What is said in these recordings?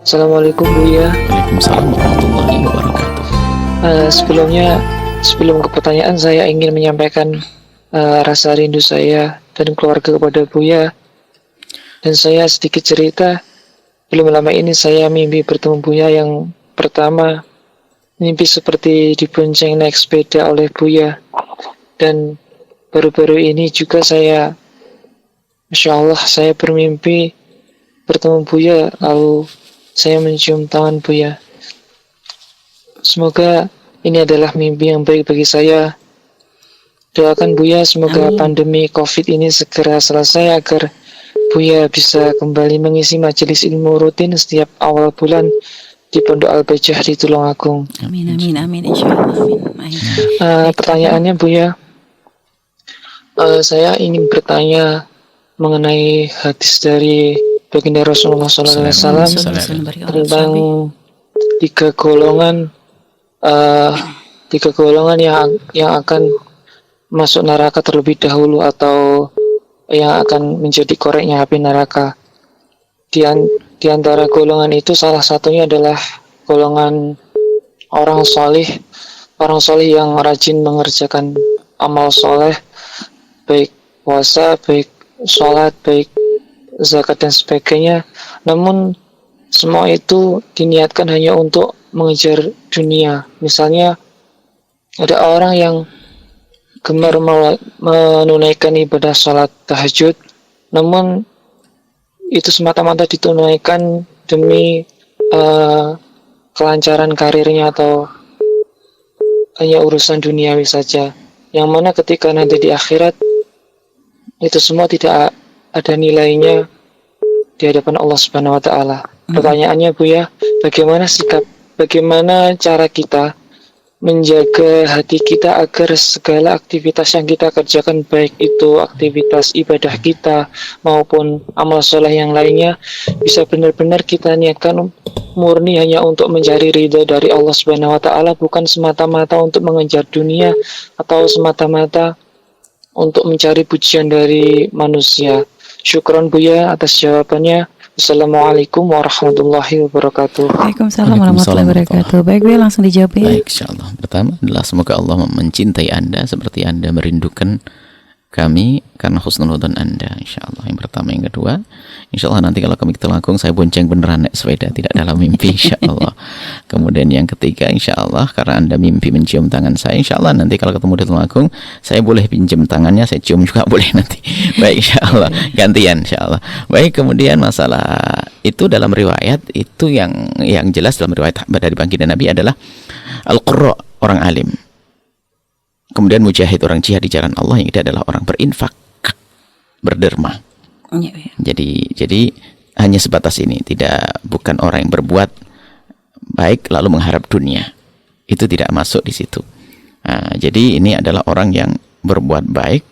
Assalamualaikum Buya. Waalaikumsalam warahmatullahi wabarakatuh. Sebelumnya, sebelum ke pertanyaan, saya ingin menyampaikan rasa rindu saya dan keluarga kepada Buya. Dan saya sedikit cerita, belum lama ini saya mimpi bertemu Buya yang pertama, mimpi seperti dibonceng naik sepeda oleh Buya. Dan baru-baru ini juga saya, Masya Allah, saya bermimpi bertemu Buya, lalu saya mencium tangan Buya. Semoga ini adalah mimpi yang baik bagi saya. Doakan Buya semoga Amin. pandemi COVID ini segera selesai agar Buya bisa kembali mengisi majelis ilmu rutin setiap awal bulan di Pondok Al-Bajah di Tulungagung. Amin, amin, amin, insyaallah, amin. Baik. Pertanyaannya Buya, saya ingin bertanya mengenai hadis dari baginda Rasulullah SAW tentang tiga golongan yang akan masuk neraka terlebih dahulu atau yang akan menjadi koreknya api neraka. Di antara golongan itu salah satunya adalah golongan orang solih yang rajin mengerjakan amal soleh, baik puasa, baik sholat, baik zakat dan sebagainya. Namun semua itu diniatkan hanya untuk mengejar dunia. Misalnya ada orang yang gemar menunaikan ibadah sholat tahajud, namun itu semata-mata ditunaikan demi kelancaran karirnya atau hanya urusan duniawi saja. Yang mana ketika nanti di akhirat itu semua tidak ada nilainya di hadapan Allah Subhanahu wa taala. Pertanyaannya Buya, bagaimana cara kita menjaga hati kita agar segala aktivitas yang kita kerjakan, baik itu aktivitas ibadah kita maupun amal soleh yang lainnya, bisa benar-benar kita niatkan murni hanya untuk mencari ridha dari Allah Subhanahu wa taala, bukan semata-mata untuk mengejar dunia atau semata-mata untuk mencari pujian dari manusia. Syukron Buya atas jawabannya. Assalamualaikum warahmatullahi wabarakatuh. Waalaikumsalam warahmatullahi wabarakatuh. Baik, Buya, langsung dijawab ya. Baik, insyaallah. Pertama adalah semoga Allah mencintai Anda seperti Anda merindukan kami karena husnul hudan Anda, insyaallah. Yang pertama. Yang kedua, insyaallah nanti kalau kami ke Tulungagung saya bonceng beneran naik sepeda, tidak dalam mimpi, insyaallah. Kemudian yang ketiga, insyaallah karena Anda mimpi mencium tangan saya, insyaallah nanti kalau ketemu di Tulungagung saya boleh pinjam tangannya, saya cium juga boleh nanti. Baik, insyaallah, gantian insyaallah. Baik, kemudian masalah itu dalam riwayat itu yang jelas dalam riwayat dari baginda Nabi adalah al-qurra, orang alim. Kemudian mujahid, orang jihad di jalan Allah. Yang itu adalah orang berinfak, berderma. Jadi hanya sebatas ini, bukan orang yang berbuat baik lalu mengharap dunia. Itu tidak masuk di situ. Nah, jadi ini adalah orang yang berbuat baik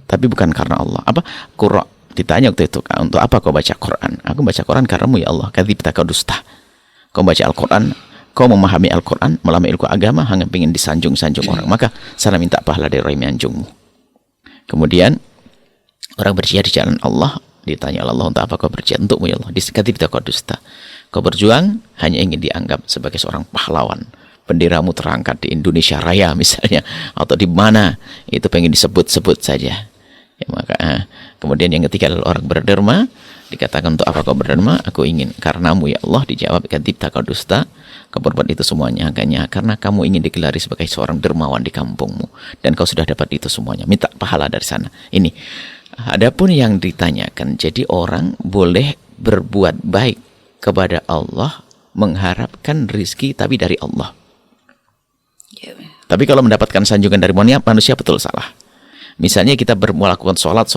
tapi bukan karena Allah. Qurra, ditanya waktu itu, untuk apa kau baca Quran? Aku baca Quran karenamu ya Allah. Kadzibta, kau dusta. Kau baca Al-Quran, kau memahami Al-Quran, melama ilmu agama, hanya ingin disanjung-sanjung orang. Maka sana minta pahala dari orang yang menyanjungmu. Kemudian orang berjihad di jalan Allah, ditanya Allah, untuk apa kau berjihad? Untukmu ya Allah. Kadzibta, kau dusta. Kau berjuang hanya ingin dianggap sebagai seorang pahlawan. Benderamu terangkat di Indonesia Raya misalnya, atau di mana itu pengen disebut-sebut saja. Ya, maka kemudian yang ketiga adalah orang berderma. Dikatakan, untuk apa kau berderma? Aku ingin karenamu ya Allah. Dijawab, kadzibta, kau dusta. Kau berbuat itu semuanya hanya karena kamu ingin digelari sebagai seorang dermawan di kampungmu, dan kau sudah dapat itu semuanya. Minta pahala dari sana. Ini. Adapun yang ditanyakan, jadi orang boleh berbuat baik kepada Allah, mengharapkan rizki tapi dari Allah. Tapi kalau mendapatkan sanjungan dari manusia, betul salah. Misalnya kita melakukan sholat,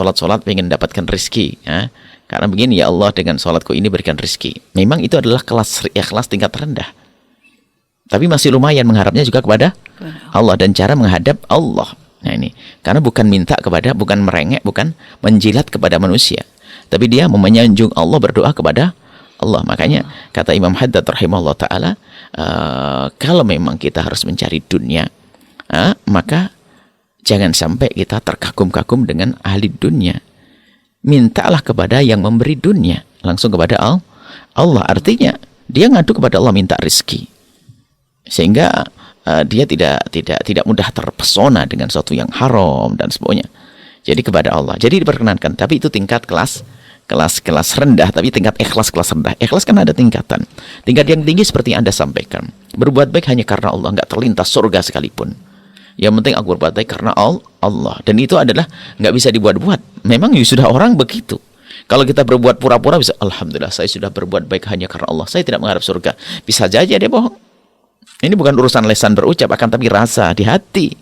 pengen mendapatkan rizki, ya. Karena begini, ya Allah, dengan sholatku ini berikan rizki. Memang itu adalah kelas ikhlas tingkat rendah. Tapi masih lumayan mengharapnya juga kepada Allah, dan cara menghadap Allah. Nah ini, karena bukan minta kepada, bukan merengek, bukan menjilat kepada manusia. Tapi dia menyanjung Allah, berdoa kepada Allah. Makanya kata Imam Haddad rahimahullah ta'ala, kalau memang kita harus mencari dunia, maka jangan sampai kita terkagum-kagum dengan ahli dunia. Mintalah kepada yang memberi dunia, langsung kepada Allah. Artinya dia ngadu kepada Allah minta rezeki, sehingga dia tidak mudah terpesona dengan sesuatu yang haram dan sebagainya. Jadi kepada Allah. Jadi diperkenankan. Tapi itu tingkat kelas rendah. Tapi tingkat ikhlas kelas rendah. Ikhlas kan ada tingkatan. Tingkat yang tinggi seperti yang Anda sampaikan. Berbuat baik hanya karena Allah. Nggak terlintas surga sekalipun. Yang penting aku berbuat baik karena Allah. Dan itu adalah nggak bisa dibuat-buat. Memang sudah orang begitu. Kalau kita berbuat pura-pura bisa, alhamdulillah saya sudah berbuat baik hanya karena Allah. Saya tidak mengharap surga. Bisa saja dia bohong. Ini bukan urusan lisan berucap, akan tapi rasa di hati.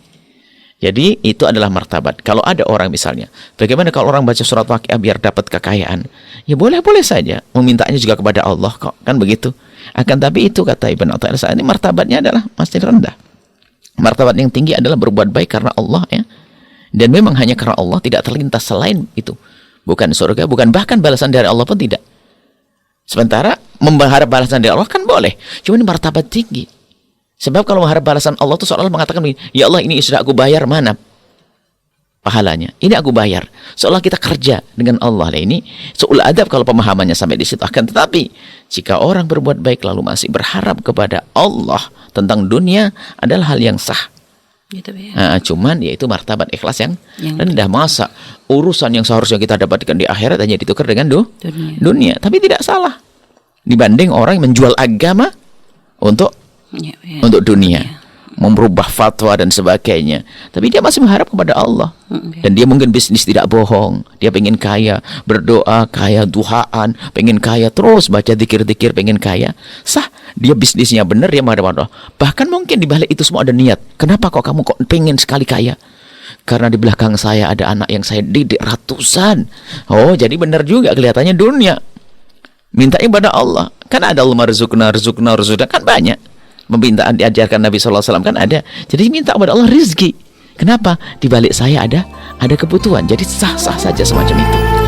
Jadi itu adalah martabat. Kalau ada orang misalnya, bagaimana kalau orang baca surat Waqiah biar dapat kekayaan? Ya boleh-boleh saja. Memintanya juga kepada Allah kok. Kan begitu. Akan tapi itu kata Ibn Athaillah, ini martabatnya adalah masih rendah. Martabat yang tinggi adalah berbuat baik karena Allah ya. Dan memang hanya karena Allah, tidak terlintas selain itu. Bukan surga, bukan bahkan balasan dari Allah pun tidak. Sementara mengharap balasan dari Allah kan boleh. Cuma ini martabat tinggi. Sebab kalau mengharap balasan Allah itu seolah mengatakan begini, ya Allah ini sudah aku bayar, mana pahalanya? Ini aku bayar. Seolah kita kerja dengan Allah. Nah, ini su'ul adab kalau pemahamannya sampai di situ. Akan tetapi jika orang berbuat baik lalu masih berharap kepada Allah tentang dunia adalah hal yang sah. Gitu, ya. Cuman yaitu martabat ikhlas yang rendah. Masa urusan yang seharusnya kita dapatkan di akhirat hanya ditukar dengan dunia. Tapi tidak salah dibanding orang yang menjual agama untuk dunia, merubah fatwa dan sebagainya. Tapi dia masih mengharap kepada Allah. Dan dia mungkin bisnis tidak bohong. Dia pengen kaya, berdoa, kaya, duhaan, pengen kaya, terus baca zikir-zikir, pengen kaya. Sah, dia bisnisnya benar, dia menghadap Allah. Bahkan mungkin di balik itu semua ada niat. Kenapa kamu kok pengen sekali kaya? Karena di belakang saya ada anak yang saya didik ratusan. Oh, jadi benar juga kelihatannya dunia. Minta ibadah Allah. Kan ada Allah marzukna kan banyak. Memintaan diajarkan Nabi SAW kan ada. Jadi minta kepada Allah rizki. Kenapa? Di balik saya ada kebutuhan. Jadi sah-sah saja semacam itu.